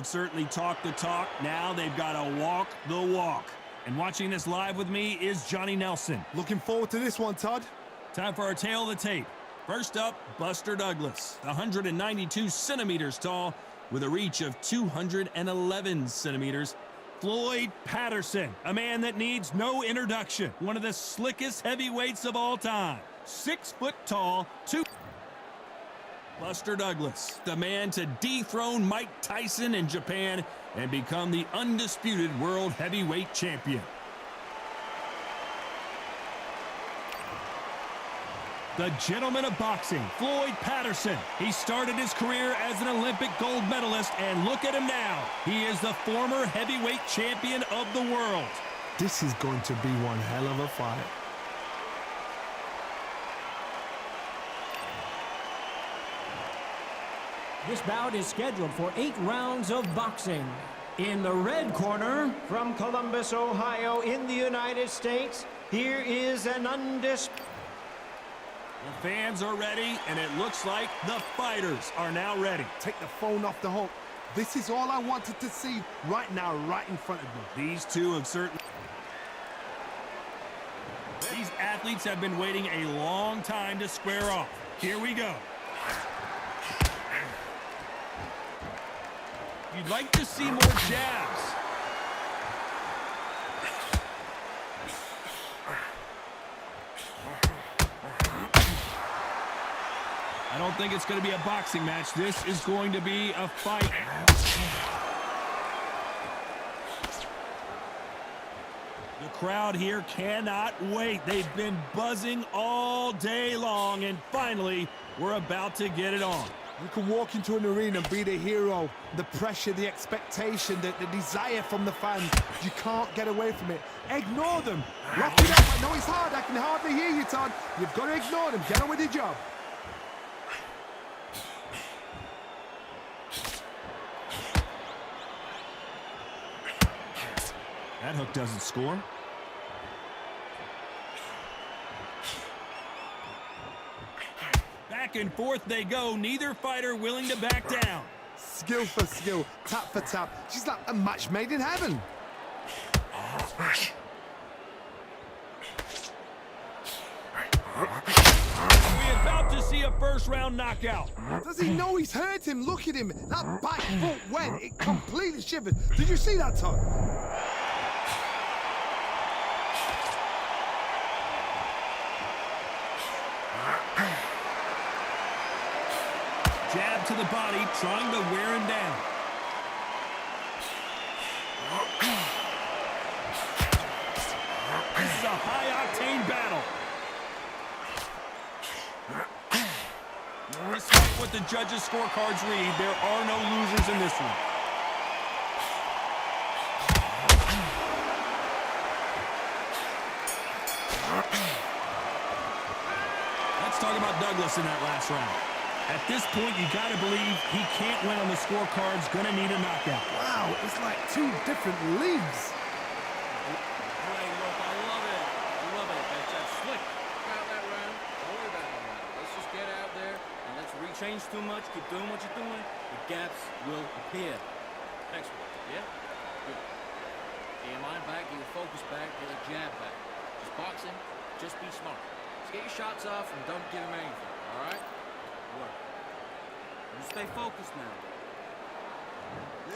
Certainly talk the talk. Now they've got to walk the walk. And watching this live with me is Johnny Nelson. Looking forward to this one, Todd. Time for our tail of the tape. First up, Buster Douglas, 192 centimeters tall with a reach of 211 centimeters. Floyd Patterson, a man that needs no introduction. One of the slickest heavyweights of all time. 6 foot tall, Buster Douglas, the man to dethrone Mike Tyson in Japan and become the undisputed world heavyweight champion. The gentleman of boxing, Floyd Patterson. He started his career as an Olympic gold medalist, and look at him now. He is the former heavyweight champion of the world. This is going to be one hell of a fight. This bout is scheduled for 8 rounds of boxing. In the red corner, from Columbus, Ohio, in the United States, here is an undisputed. The fans are ready, and it looks like the fighters are now ready. Take the phone off the hook. This is all I wanted to see right now, right in front of me. These two have certainly... These athletes have been waiting a long time to square off. Here we go. You'd like to see more jabs. I don't think it's going to be a boxing match. This is going to be a fight. The crowd here cannot wait. They've been buzzing all day long, and finally, we're about to get it on. You can walk into an arena and be the hero. The pressure, the expectation, the desire from the fans. You can't get away from it. Ignore them. Rock it up. I know it's hard. I can hardly hear you, Todd. You've got to ignore them. Get on with your job. That hook doesn't score. Back and forth they go. Neither fighter willing to back down. Skill for skill, tap for tap. She's like a match made in heaven. We're about to see a first-round knockout. Does he know he's hurt him? Look at him. That back foot went. It completely shivered. Did you see that, Todd? Jab to the body, trying to wear him down. This is a high-octane battle. Despite what the judges' scorecards read, there are no losers in this one. Let's talk about Douglas in that last round. At this point, you got to believe he can't win on the scorecards, going to need a knockout. Wow, it's like 2 different leagues. Hey, look, I love it. I love it. That's slick. About that round. Don't worry about that round. Let's just get out there and let's rechange too much. Keep doing what you're doing. The gaps will appear. Next one. Yeah? Good. Get your mind back, get your focus back, get a jab back. Just boxing. Just be smart. Just get your shots off and don't give him anything. All right? Work. You stay focused now.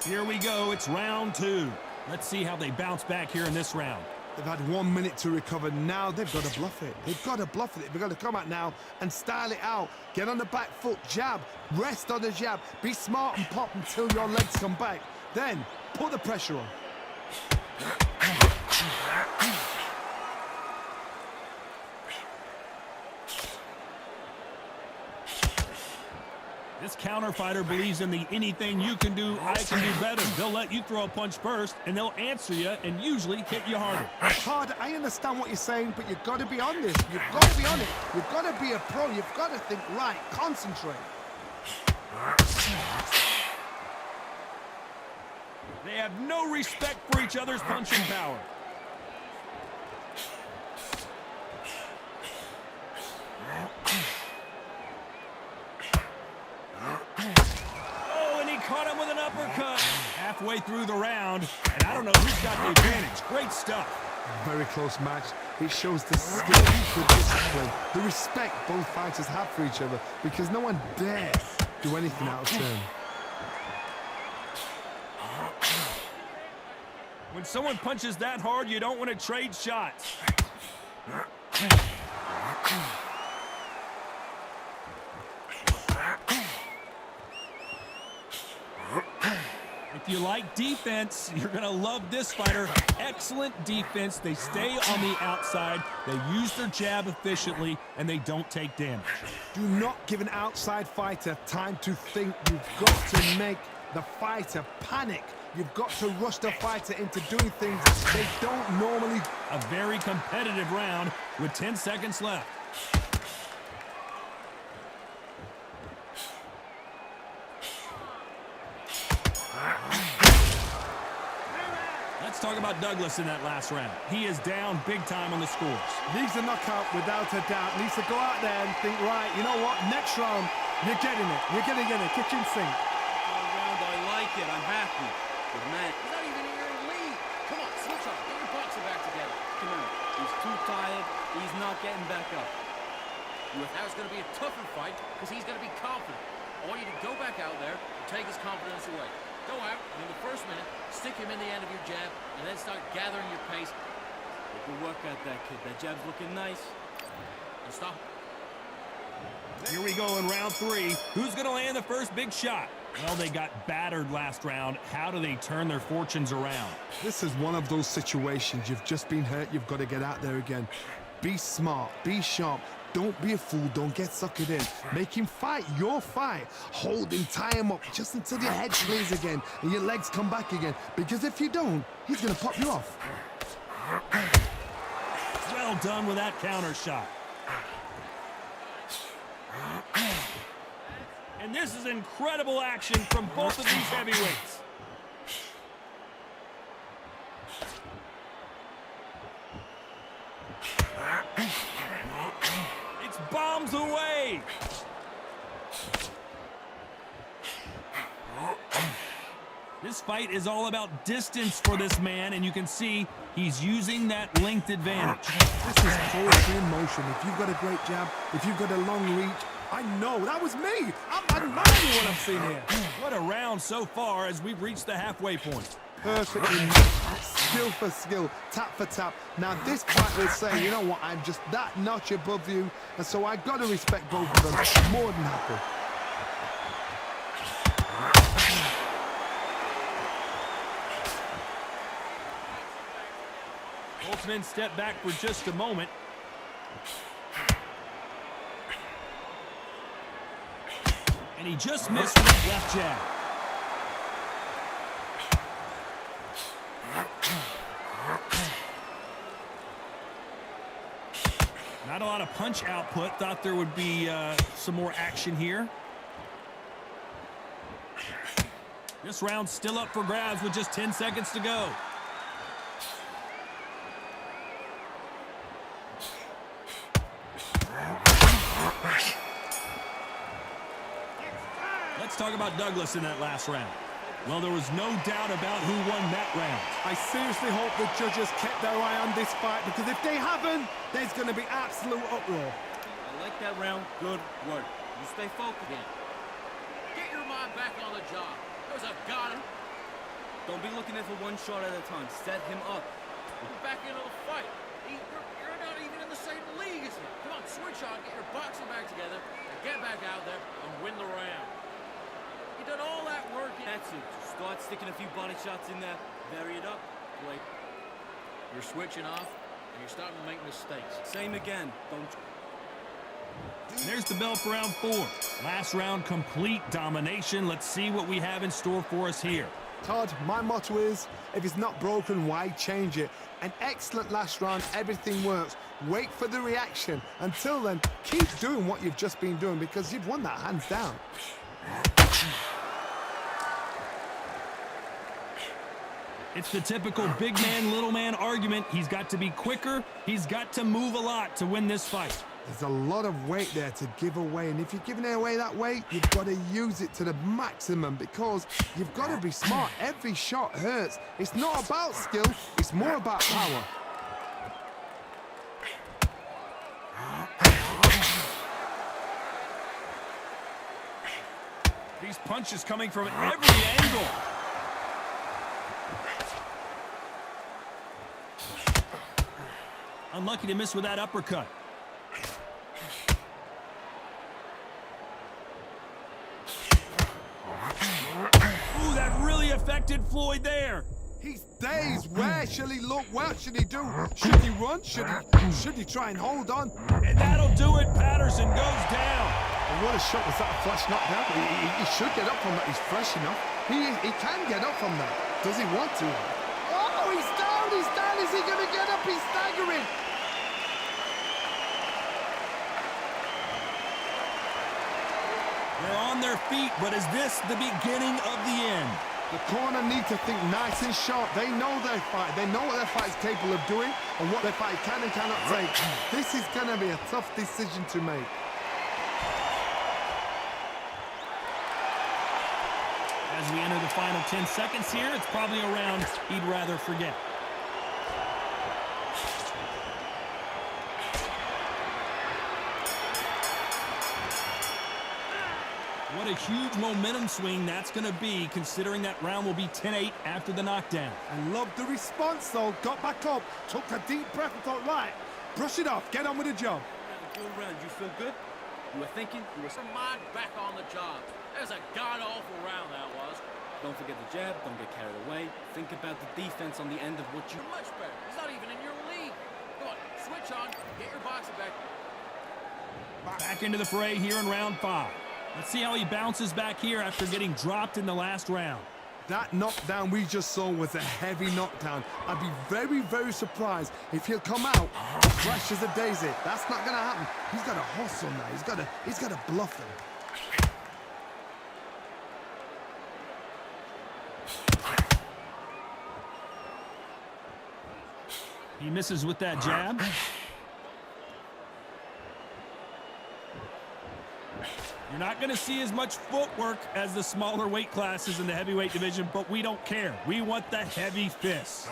Here we go. It's round 2. Let's see how they bounce back here in this round. They've had 1 minute to recover. Now they've got to bluff it. They've got to bluff it. They've got to come out now and style it out. Get on the back foot, jab, rest on the jab. Be smart and pop until your legs come back. Then put the pressure on. This counter fighter believes in the anything you can do, I can do better. They'll let you throw a punch first, and they'll answer you and usually hit you harder. Hard, I understand what you're saying, but you've got to be on this. You've got to be on it. You've got to be a pro. You've got to think right. Concentrate. They have no respect for each other's punching power. Oh, and he caught him with an uppercut. halfway through the round, and I don't know who's got the advantage. Great stuff. Very close match. It shows the skill, the discipline, the respect both fighters have for each other, because no one dares do anything out of turn. When someone punches that hard, you don't want to trade shots. If you like defense, you're going to love this fighter. Excellent defense. They stay on the outside. They use their jab efficiently, and they don't take damage. Do not give an outside fighter time to think. You've got to make the fighter panic. You've got to rush the fighter into doing things they don't normally. A very competitive round with 10 seconds left. Let's talk about Douglas in that last round. He is down big time on the scores. Needs a knockout without a doubt. Needs to go out there and think, right, you know what, next round, you're getting it. You're going to get a kitchen sink. Round, I like it. I'm happy. But man, he's not even in your lead. Come on, switch on. Get your boxing back together. Come on. He's too tired. He's not getting back up. Now it's going to be a tougher fight because he's going to be confident. I want you to go back out there and take his confidence away. Go out, and in the first minute, stick him in the end of your jab, and then start gathering your pace. Good work at that kid. That jab's looking nice. And stop. Here we go in round 3. Who's going to land the first big shot? Well, they got battered last round. How do they turn their fortunes around? This is one of those situations. You've just been hurt. You've got to get out there again. Be smart. Be sharp. Don't be a fool. Don't get suckered in. Make him fight your fight. Hold him, tie him up just until your head slays again and your legs come back again. Because if you don't, he's going to pop you off. Well done with that counter shot. And this is incredible action from both of these heavyweights. It's bombs away. This fight is all about distance for this man, and you can see he's using that length advantage. This is poetry in motion. If you've got a great jab, if you've got a long reach, I know, that was me. I'm admiring what I've seen here. What a round so far as we've reached the halfway point. Perfectly matched, skill for skill, tap for tap. Now this fight will say, you know what, I'm just that notch above you, and so I got to respect both of them. More than happy. Both men step back for just a moment. And he just missed with his left jab. Not a lot of punch output. Thought there would be some more action here. This round's still up for grabs with just 10 seconds to go. Let's talk about Douglas in that last round. Well, there was no doubt about who won that round. I seriously hope the judges kept their eye on this fight, because if they haven't, there's going to be absolute uproar. I like that round. Good work. You stay focused. Get your mind back on the job. There's a got him. Don't be looking at it for one shot at a time. Set him up. Back into the fight. You're not even in the same league as him. Come on, switch on, get your boxing back together, and get back out there and win the round. You done all that work. That's it. Just start sticking a few body shots in there. Vary it up. Blake, you're switching off, and you're starting to make mistakes. Same again. Don't. There's the bell for round 4. Last round, complete domination. Let's see what we have in store for us here. Todd, my motto is, if it's not broken, why change it? An excellent last round, everything works. Wait for the reaction. Until then, keep doing what you've just been doing, because you've won that hands down. It's the typical big man, little man argument. He's got to be quicker. He's got to move a lot to win this fight. There's a lot of weight there to give away, and if you're giving away that weight, you've got to use it to the maximum because you've got to be smart. Every shot hurts. It's not about skill, it's more about power. These punches coming from every angle. Unlucky to miss with that uppercut. Ooh, that really affected Floyd there. He's dazed. Where shall he look? What should he do? Should he run? Should he try and hold on? And that'll do it. Patterson goes down. And what a shot was that, a flash knockdown? He should get up from that. He's fresh enough. He can get up from that. Does he want to? Oh, he's down. He's down. Is he going to get up? He's staggering. They're on their feet, but is this the beginning of the end? The corner need to think nice and sharp. They know their fight. They know what their fight is capable of doing and what their fight can and cannot take. This is going to be a tough decision to make. As we enter the final 10 seconds here, it's probably a round he'd rather forget. What a huge momentum swing that's going to be, considering that round will be 10-8 after the knockdown. I love the response, though. Got back up, took a deep breath and thought, right, brush it off, get on with the job. Good round. You feel good? You were thinking? You were mind back on the job. That was a god-awful round, that was. Don't forget the jab. Don't get carried away. Think about the defense on the end of what you... Much better. He's not even in your league. Come on, switch on. Get your boxing back. Back into the fray here in round 5. Let's see how he bounces back here after getting dropped in the last round. That knockdown we just saw was a heavy knockdown. I'd be very, very surprised if he'll come out fresh as a daisy. That's not going to happen. He's got to hustle now. He's got to bluff him. He misses with that jab. You're not going to see as much footwork as the smaller weight classes in the heavyweight division, but we don't care. We want the heavy fists.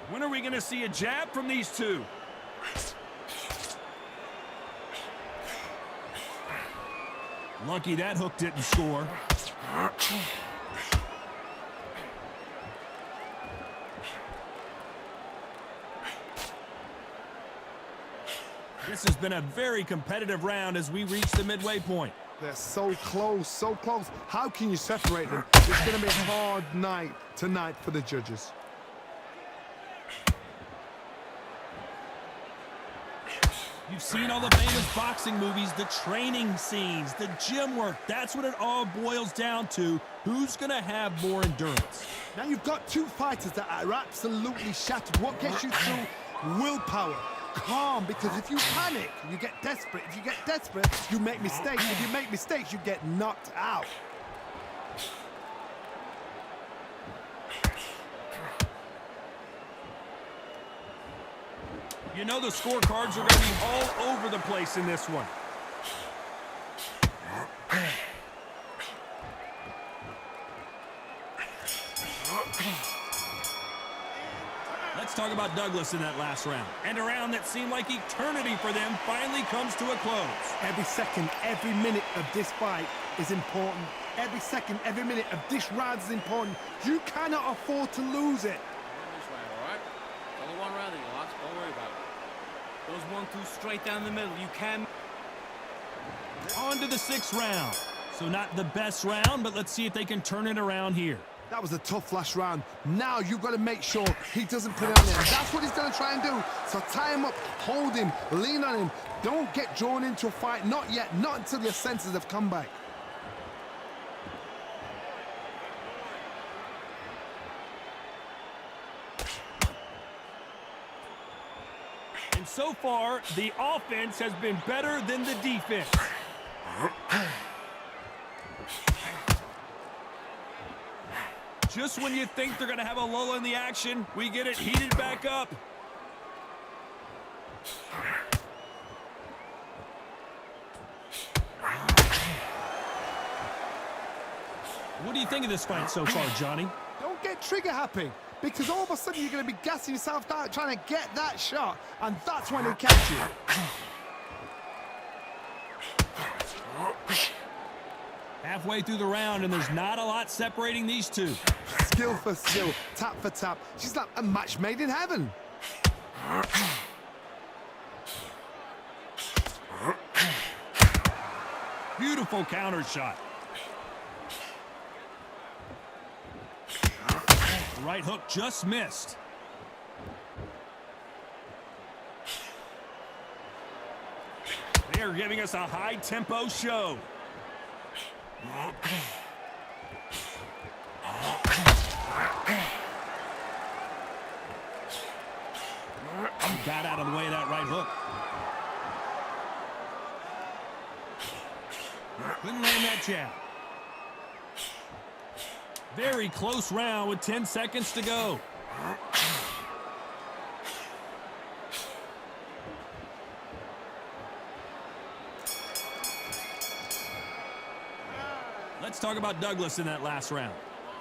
When are we going to see a jab from these two? Lucky that hook didn't score. This has been a very competitive round as we reach the midway point. They're so close, so close. How can you separate them? It's going to be a hard night tonight for the judges. You've seen all the famous boxing movies, the training scenes, the gym work. That's what it all boils down to. Who's going to have more endurance? Now you've got two fighters that are absolutely shattered. What gets you through? Willpower. Calm, because if you panic, you get desperate. If you get desperate, you make mistakes. If you make mistakes, you get knocked out. You know the scorecards are going to be all over the place in this one. Let's talk about Douglas in that last round. And a round that seemed like eternity for them finally comes to a close. Every second, every minute of this fight is important. Every second, every minute of this round is important. You cannot afford to lose it. This round, all right? Only one round that you lost. Don't worry about it. Those 1-2 straight down the middle. You can... On to the 6th round. So not the best round, but let's see if they can turn it around here. That was a tough last round. Now you've got to make sure he doesn't put it on there. That's what he's going to try and do. So tie him up, hold him, lean on him. Don't get drawn into a fight. Not yet. Not until your senses have come back. And so far, the offense has been better than the defense. Just when you think they're going to have a lull in the action, we get it heated back up. What do you think of this fight so far, Johnny? Don't get trigger happy, because all of a sudden you're going to be gassing yourself out trying to get that shot, and that's when he'll catch you. Halfway through the round, and there's not a lot separating these two. Skill for skill, tap for tap. She's like a match made in heaven. Beautiful counter shot. The right hook just missed. They are giving us a high-tempo show. Got out of the way of that right hook. Couldn't land that jab. Very close round with 10 seconds to go. Let's talk about Douglas in that last round.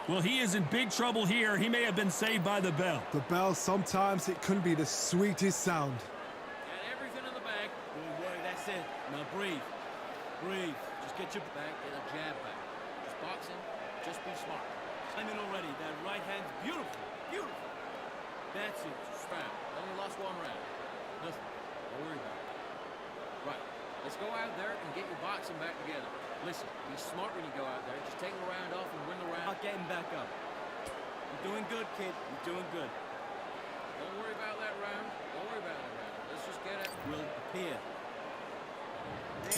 Well, he is in big trouble here. He may have been saved by the bell. The bell, sometimes it can be the sweetest sound. Got everything in the bag. Don't worry, that's it. Now breathe. Breathe. Just get your back and a jab back. Just boxing. Just be smart. I mean already, that right hand's beautiful. Beautiful. That's it. Strap. Only lost one round. Nothing. Don't worry about it. Right. Let's go out there and get your boxing back together. Listen, be smart when you go out there. Just take the round off and win the round. Not getting back up. You're doing good, kid. You're doing good. Don't worry about that round. Don't worry about that round. Let's just get it. Will appear.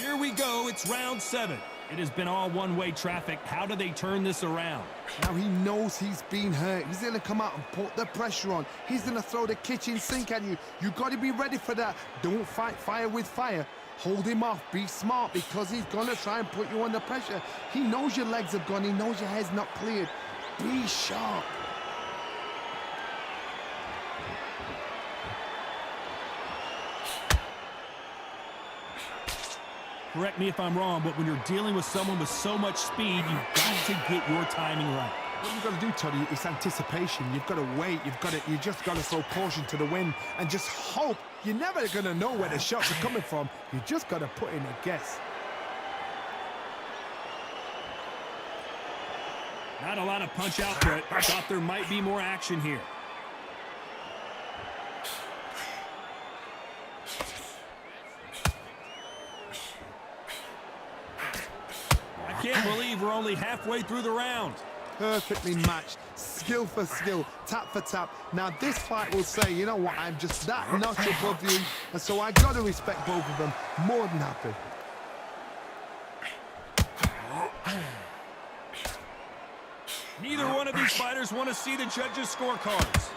Here we go. It's round 7. It has been all one-way traffic. How do they turn this around? Now he knows he's been hurt. He's going to come out and put the pressure on. He's going to throw the kitchen sink at you. You got to be ready for that. Don't fight fire with fire. Hold him off. Be smart, because he's going to try and put you under pressure. He knows your legs have gone. He knows your head's not cleared. Be sharp. Correct me if I'm wrong, but when you're dealing with someone with so much speed, you've got to get your timing right. What you've got to do, Toddy, is anticipation. You've got to wait. You just got to throw caution to the wind and just hope. You're never going to know where the shots are coming from. You just got to put in a guess. Not a lot of punch output. Thought there might be more action here. I can't believe we're only halfway through the round. Perfectly matched, skill for skill, tap for tap. Now this fight will say, you know what, I'm just that notch above you, and so I got to respect both of them. More than happy. Neither one of these fighters want to see the judges' scorecards.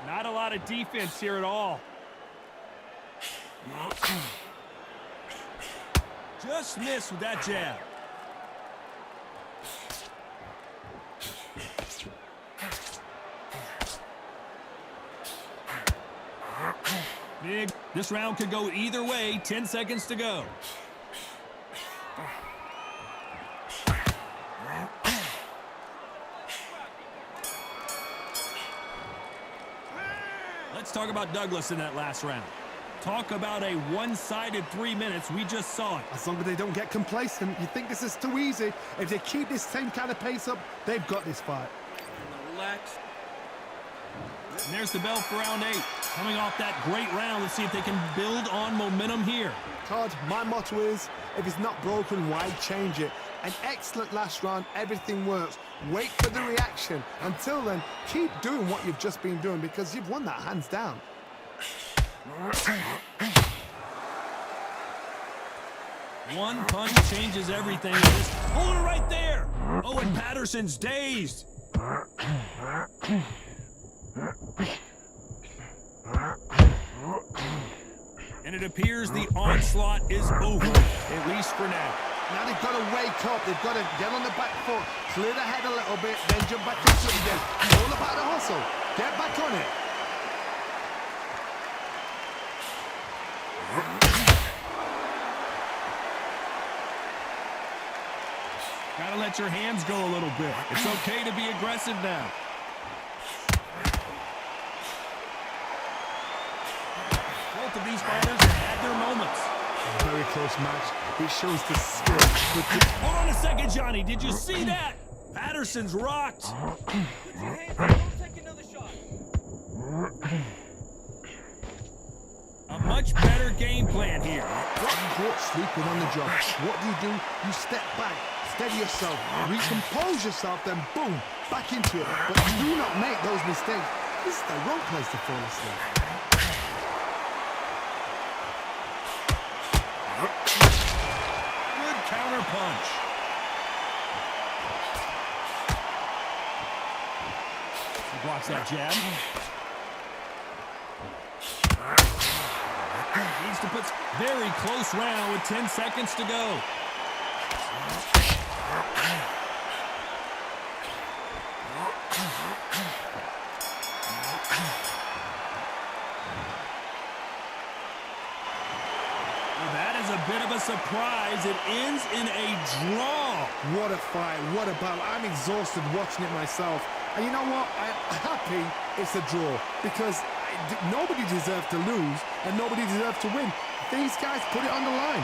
Not a lot of defense here at all. Just missed with that jab. Big. This round could go either way. 10 seconds to go. Let's talk about Douglas in that last round. Talk about a one-sided 3 minutes. We just saw it. As long as they don't get complacent, you think this is too easy. If they keep this same kind of pace up, they've got this fight. Relax. And there's the bell for round 8. Coming off that great round, let's see if they can build on momentum here. Todd, my motto is, if it's not broken, why change it? An excellent last round, everything works. Wait for the reaction. Until then, keep doing what you've just been doing, because you've won that hands down. One punch changes everything. Hold it right there. Oh, and Patterson's dazed. And it appears the onslaught is over, at least for now. Now they've got to wake up. They've got to get on the back foot, clear the head a little bit, then jump back into it again. It's all about the hustle. Get back on it. Gotta let your hands go a little bit. It's okay to be aggressive now. Both of these fighters have had their moments. Very close match. It shows the skill. Hold on a second, Johnny. Did you see that? Patterson's rocked. Put your hands up. Don't take another shot. A much better game plan here. Caught sleeping on the job. What do? You step back, steady yourself, recompose yourself, then boom, back into it. But do not make those mistakes. This is the wrong place to fall asleep. Good counter punch. He blocks that jab. Needs to put very close round with 10 seconds to go. Well, that is a bit of a surprise. It ends in a draw. What a fight, what a battle. I'm exhausted watching it myself. And you know what? I'm happy it's a draw because nobody deserves to lose and nobody deserves to win. These guys put it on the line.